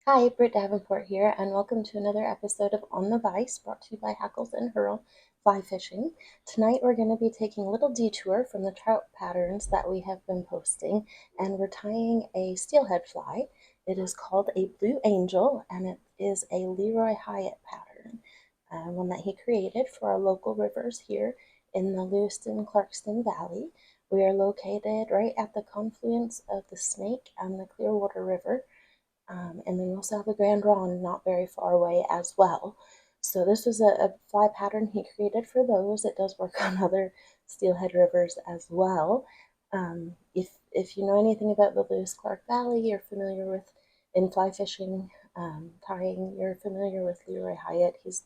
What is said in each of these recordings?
Hi, Britt Davenport here, and welcome to another episode of On the Vice, brought to you by Hackles and Hurl Fly Fishing. Tonight we're going to be taking a little detour from the trout patterns that we have been posting, and we're tying a steelhead fly. It is called a Blue Angel, and it is a Leroy Hyatt pattern, one that he created for our local rivers here in the Lewiston-Clarkston Valley. We are located right at the confluence of the Snake and the Clearwater River. And then we also have the Grand Ronde not very far away as well. So this was a fly pattern he created for those. It does work on other steelhead rivers as well. If you know anything about the Lewis-Clark Valley, you're familiar with in fly fishing, tying, you're familiar with Leroy Hyatt. He's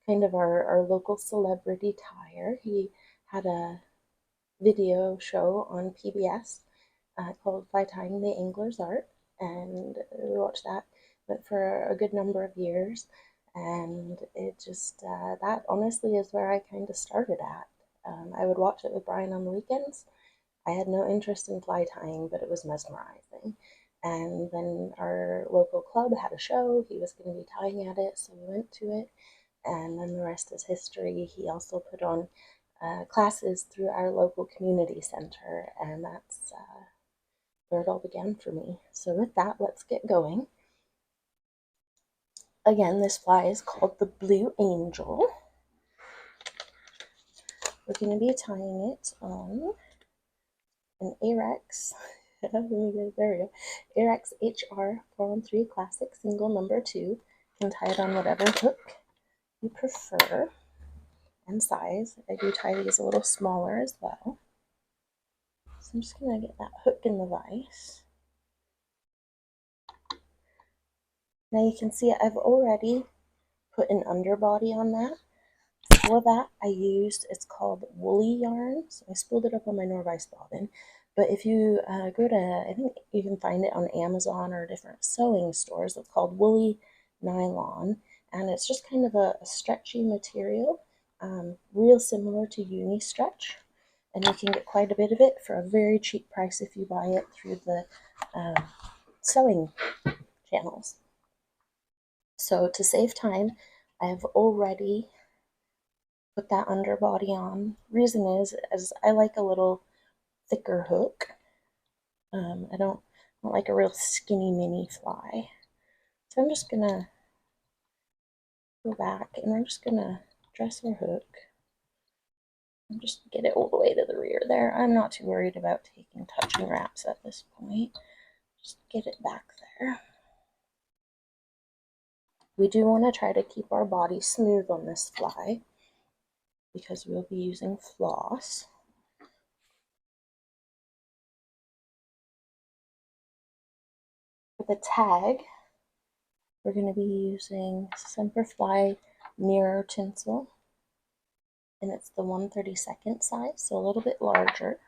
kind of our local celebrity tyer. He had a video show on PBS called Fly Tying the Angler's Art, and we watched that. Went for a good number of years, and it just that honestly is where I kind of started at. I would watch it with Brian on the weekends. I had no interest in fly tying, but it was mesmerizing. And then our local club had a show. He was going to be tying at it, so we went to it. And then the rest is history. He also put on classes through our local community center, and that's where it all began for me. So with that, let's get going. Again, this fly is called the Blue Angel. We're going to be tying it on an Ahrex. There we go. Ahrex HR 413 Classic Single number 2. You can tie it on whatever hook you prefer and size. I do tie these a little smaller as well. So I'm just going to get that hook in the vise. Now you can see I've already put an underbody on that. For that, I used, it's called woolly yarn. So I spooled it up on my Norvise bobbin. But if you go to, I think you can find it on Amazon or different sewing stores. It's called woolly nylon. And it's just kind of a stretchy material, real similar to uni stretch. And you can get quite a bit of it for a very cheap price if you buy it through the sewing channels. So to save time, I have already put that underbody on. Reason is, as I like a little thicker hook. I don't like a real skinny mini fly. So I'm just gonna go back and we're just gonna dress our hook and just get it all the way to the rear there. I'm not too worried about taking touching wraps at this point. Just get it back there. We do want to try to keep our body smooth on this fly because we'll be using floss. For the tag, we're going to be using Semperfli mirror tinsel, and it's the 1/32 size, so a little bit larger.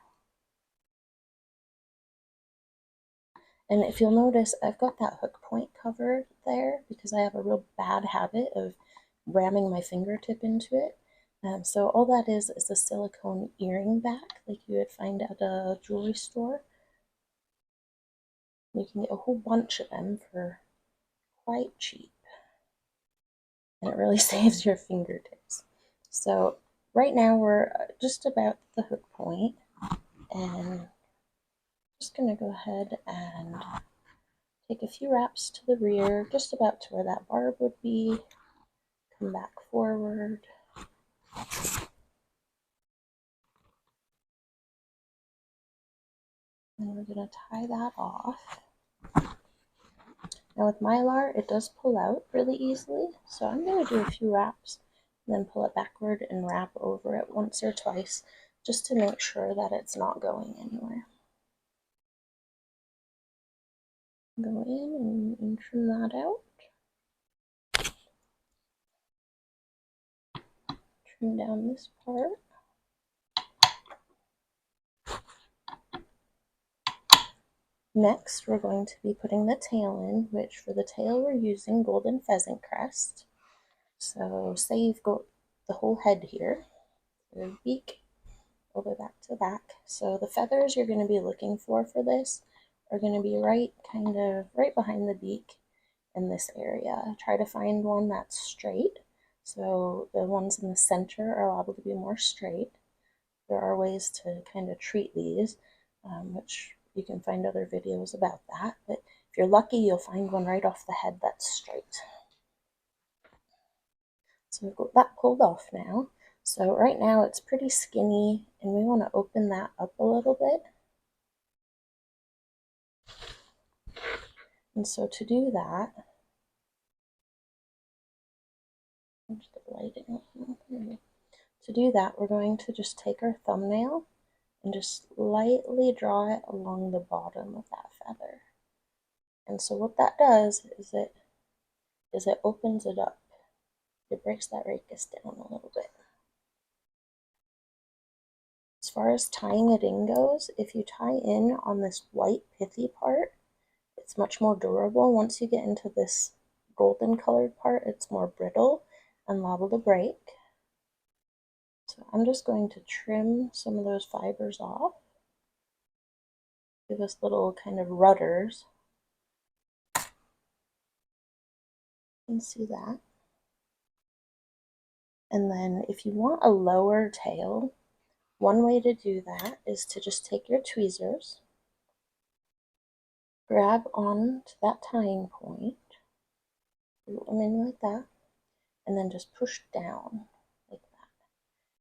And if you'll notice, I've got that hook point covered there because I have a real bad habit of ramming my fingertip into it. So all that is a silicone earring back like you would find at a jewelry store. You can get a whole bunch of them for quite cheap. And it really saves your fingertips. So right now we're just about the hook point, and I'm just going to go ahead and take a few wraps to the rear, just about to where that barb would be. Come back forward. And we're going to tie that off. Now with Mylar, it does pull out really easily, so I'm going to do a few wraps, then pull it backward and wrap over it once or twice, just to make sure that it's not going anywhere. Go in and trim that out. Trim down this part. Next, we're going to be putting the tail in, which for the tail we're using golden pheasant crest. So say you've got the whole head here, the beak, all the way back to back. So the feathers you're going to be looking for this are going to be right behind the beak in this area. Try to find one that's straight. So the ones in the center are liable to be more straight. There are ways to kind of treat these, which you can find other videos about that. But if you're lucky, you'll find one right off the head that's straight. So we've got that pulled off now. So right now it's pretty skinny, and we want to open that up a little bit. And so to do that, we're going to just take our thumbnail and just lightly draw it along the bottom of that feather. And so what that does is it opens it up. It breaks that radius down a little bit. As far as tying it in goes, if you tie in on this white pithy part, it's much more durable. Once you get into this golden colored part, it's more brittle and liable to break. So I'm just going to trim some of those fibers off. Give us little kind of rudders. You can see that. And then if you want a lower tail, one way to do that is to just take your tweezers, grab on to that tying point, pull them in like that, and then just push down like that.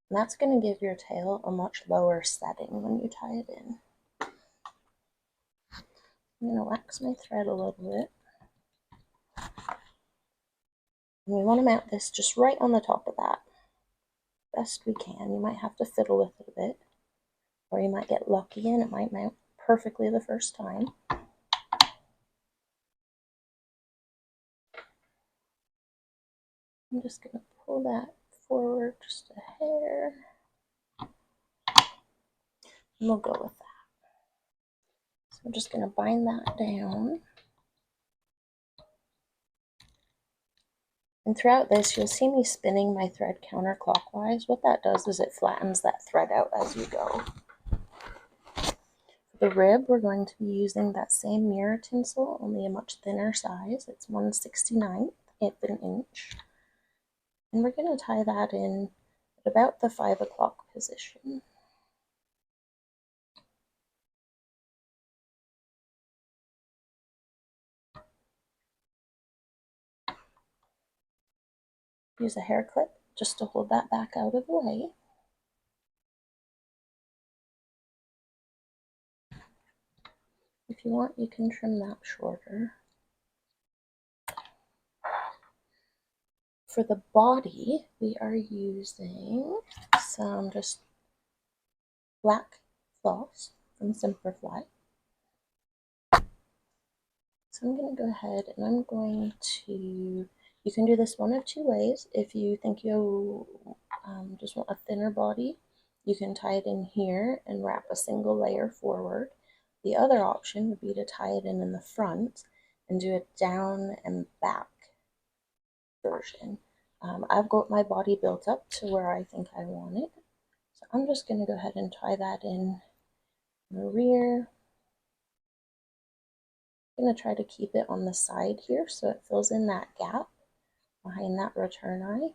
And that's going to give your tail a much lower setting when you tie it in. I'm going to wax my thread a little bit. And we want to mount this just right on the top of that. Best we can. You might have to fiddle with it a bit, or you might get lucky and it might mount perfectly the first time. I'm just going to pull that forward just a hair, and we'll go with that. So I'm just going to bind that down. And throughout this, you'll see me spinning my thread counterclockwise. What that does is it flattens that thread out as you go. For the rib, we're going to be using that same mirror tinsel, only a much thinner size. It's 1/69th of an inch. And we're going to tie that in at about the 5 o'clock position. Use a hair clip just to hold that back out of the way. If you want, you can trim that shorter. For the body, we are using some just black floss from Semperfli. So I'm going to go ahead and I'm going to, you can do this one of two ways. If you think you just want a thinner body, you can tie it in here and wrap a single layer forward. The other option would be to tie it in the front and do a down and back version. I've got my body built up to where I think I want it. So I'm just going to go ahead and tie that in the rear. I'm going to try to keep it on the side here so it fills in that gap behind that return eye.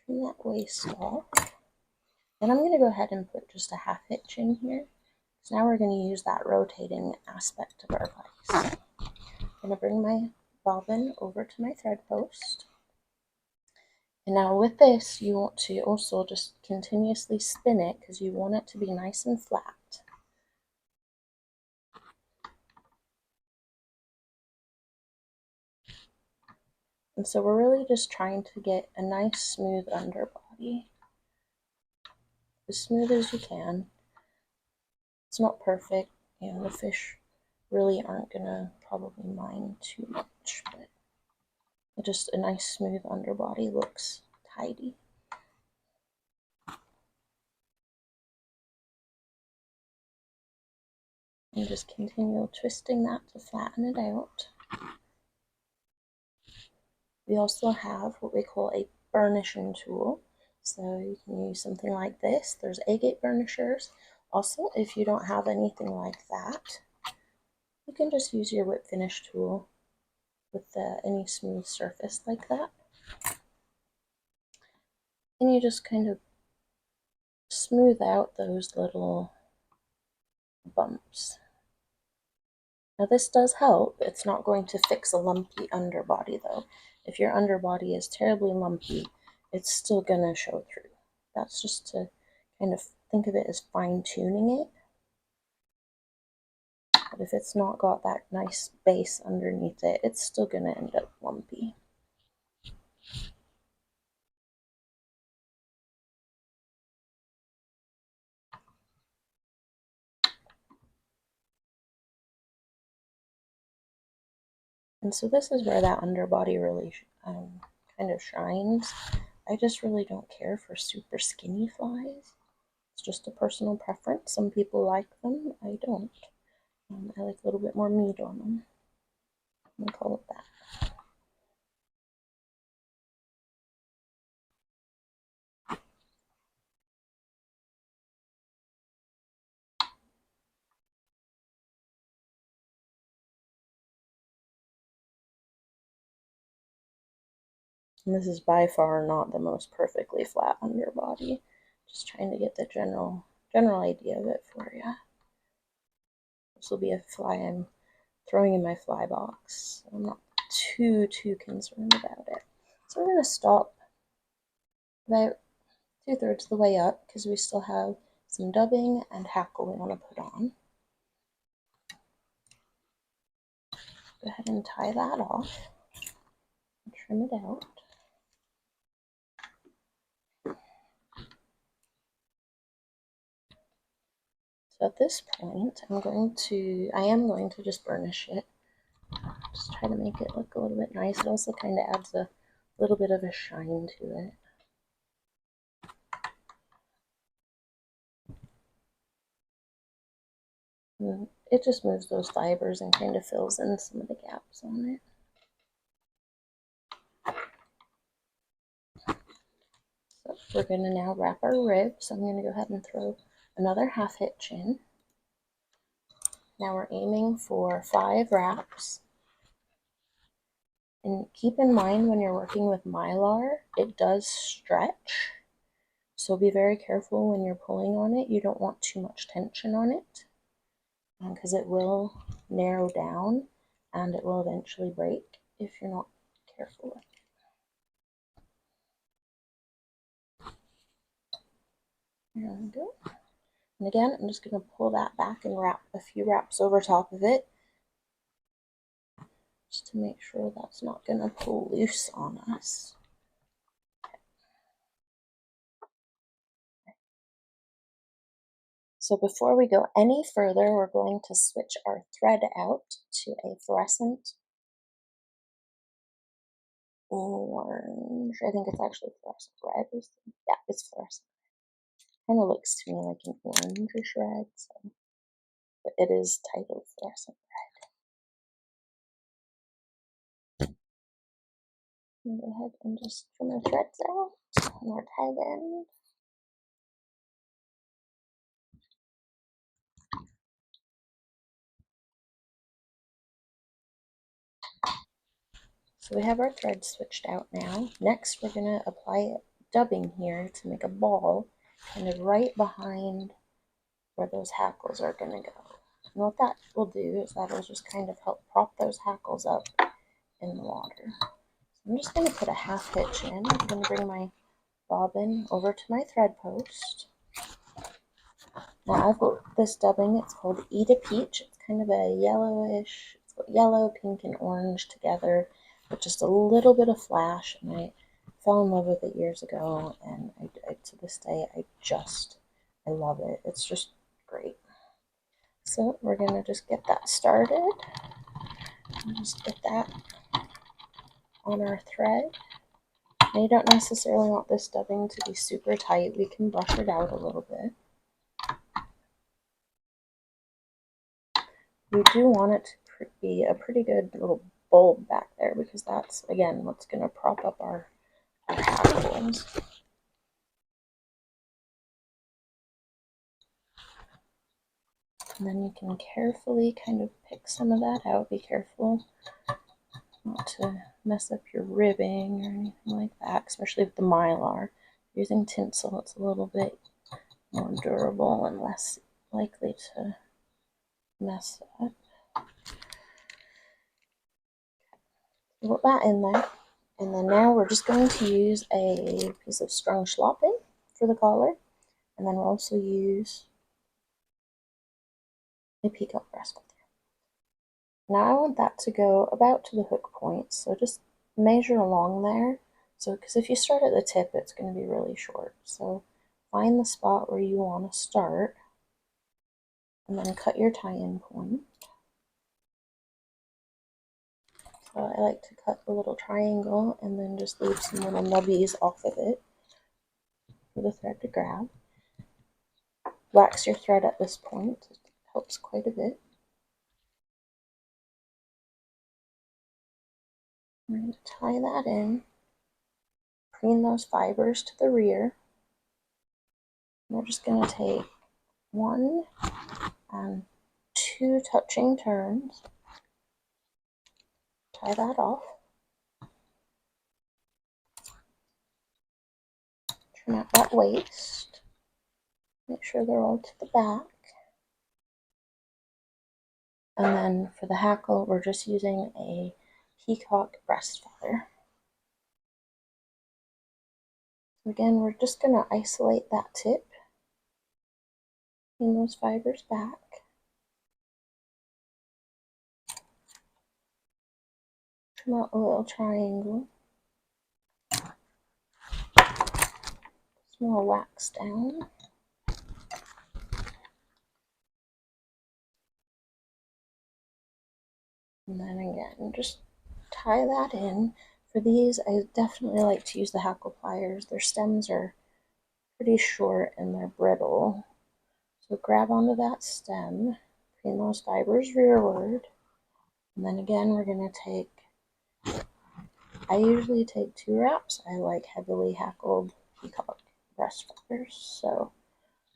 Trim that waist off. Then I'm going to go ahead and put just a half hitch in here. So now we're going to use that rotating aspect of our vise. I'm going to bring my bobbin over to my thread post. And now with this, you want to also just continuously spin it because you want it to be nice and flat. And so we're really just trying to get a nice smooth underbody. As smooth as you can. It's not perfect, the fish really aren't gonna probably mind too much, but just a nice smooth underbody looks tidy. And just continue twisting that to flatten it out. We also have what we call a burnishing tool. So you can use something like this. There's agate burnishers. Also, if you don't have anything like that, you can just use your whip finish tool with any smooth surface like that. And you just kind of smooth out those little bumps. Now this does help. It's not going to fix a lumpy underbody though. If your underbody is terribly lumpy, it's still gonna show through. That's just to kind of think of it as fine-tuning it. But if it's not got that nice base underneath it, it's still gonna end up lumpy. And so this is where that underbody really kind of shines. I just really don't care for super skinny flies. It's just a personal preference. Some people like them, I don't. I like a little bit more meat on them. I'm gonna call it that. And this is by far not the most perfectly flat underbody. Just trying to get the general idea of it for you. This will be a fly I'm throwing in my fly box. I'm not too concerned about it. So we're going to stop about 2/3 of the way up because we still have some dubbing and hackle we want to put on. Go ahead and tie that off and trim it out. So at this point, I am going to just burnish it. Just try to make it look a little bit nice. It also kind of adds a little bit of a shine to it. And it just moves those fibers and kind of fills in some of the gaps on it. So we're going to now wrap our ribs. I'm going to go ahead and throw another half hitch in. Now we're aiming for 5 wraps. And keep in mind when you're working with mylar, it does stretch. So be very careful when you're pulling on it. You don't want too much tension on it because it will narrow down and it will eventually break if you're not careful with it. There we go. And again, I'm just going to pull that back and wrap a few wraps over top of it just to make sure that's not going to pull loose on us. So before we go any further, we're going to switch our thread out to a fluorescent orange. I think it's actually fluorescent red. Yeah, it's fluorescent. Kind of looks to me like an orangish red, so, but it is titled fluorescent red. And go ahead and just trim our threads out on our tag end. So we have our threads switched out now. Next, we're going to apply dubbing here to make a ball kind of right behind where those hackles are going to go. And what that will do is that'll just kind of help prop those hackles up in the water. So I'm just going to put a half hitch in. I'm going to bring my bobbin over to my thread post. Now I've got this dubbing, it's called Eat a Peach. It's kind of a yellowish, it's got yellow, pink, and orange together with just a little bit of flash, and I fell in love with it years ago, and to this day, I love it. It's just great. So we're going to just get that started. And just get that on our thread. Now you don't necessarily want this dubbing to be super tight. We can brush it out a little bit. We do want it to be a pretty good little bulb back there because that's, again, what's going to prop up our hackles. And then you can carefully kind of pick some of that out. Be careful not to mess up your ribbing or anything like that, especially with the mylar. Using tinsel, it's a little bit more durable and less likely to mess up. Put that in there. And then now we're just going to use a piece of strung schlappen for the collar. And then we'll also use a peacock breast feather. Now I want that to go about to the hook point, so just measure along there. So, because if you start at the tip, it's going to be really short. So find the spot where you want to start, and then cut your tie-in point. So I like to cut a little triangle and then just leave some little nubbies off of it for the thread to grab. Wax your thread at this point, it helps quite a bit. I'm going to tie that in, preen those fibers to the rear. We're just going to take 1 and 2 touching turns, tie that off, trim out that waist, make sure they're all to the back. And then for the hackle, we're just using a peacock breast feather. Again, we're just going to isolate that tip, bring those fibers back. Trim out a little triangle. Some more wax down. And then again, just tie that in. For these, I definitely like to use the hackle pliers. Their stems are pretty short and they're brittle. So grab onto that stem, preen those fibers rearward, and then again we're going to take, I usually take 2 wraps. I like heavily hackled peacock breast feathers, so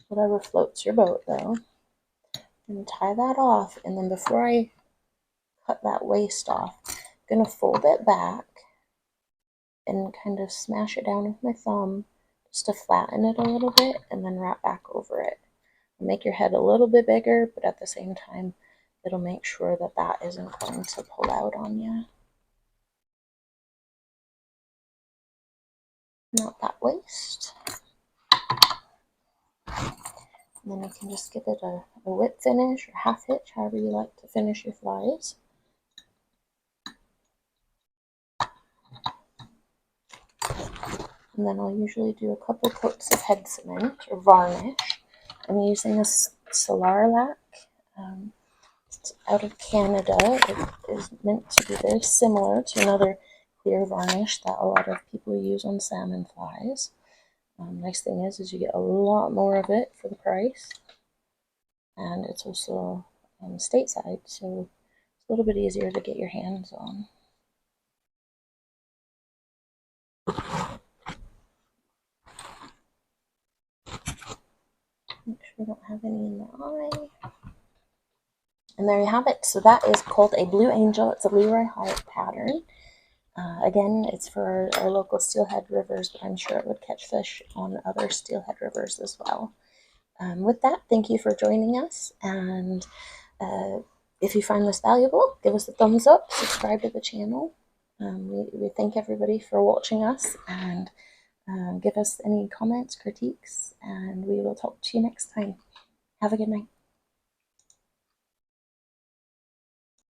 whatever floats your boat though. And tie that off, and then before I cut that waist off, I'm going to fold it back and kind of smash it down with my thumb just to flatten it a little bit, and then wrap back over it. Make your head a little bit bigger, but at the same time, it'll make sure that that isn't going to pull out on you. Not that waist. And then you can just give it a whip finish or half hitch, however you like to finish your flies. And then I'll usually do a couple coats of head cement or varnish. I'm using a Solar Lac. It's out of Canada. It is meant to be very similar to another clear varnish that a lot of people use on salmon flies. Nice thing is you get a lot more of it for the price, and it's also stateside, so it's a little bit easier to get your hands on. Make sure we don't have any in the eye. And there you have it. So that is called a Blue Angel. It's a Leroy Hyatt pattern. Again, it's for our local steelhead rivers, but I'm sure it would catch fish on other steelhead rivers as well. With that, thank you for joining us, and if you find this valuable, give us a thumbs up, subscribe to the channel. We thank everybody for watching us, and give us any comments, critiques, and we will talk to you next time. Have a good night.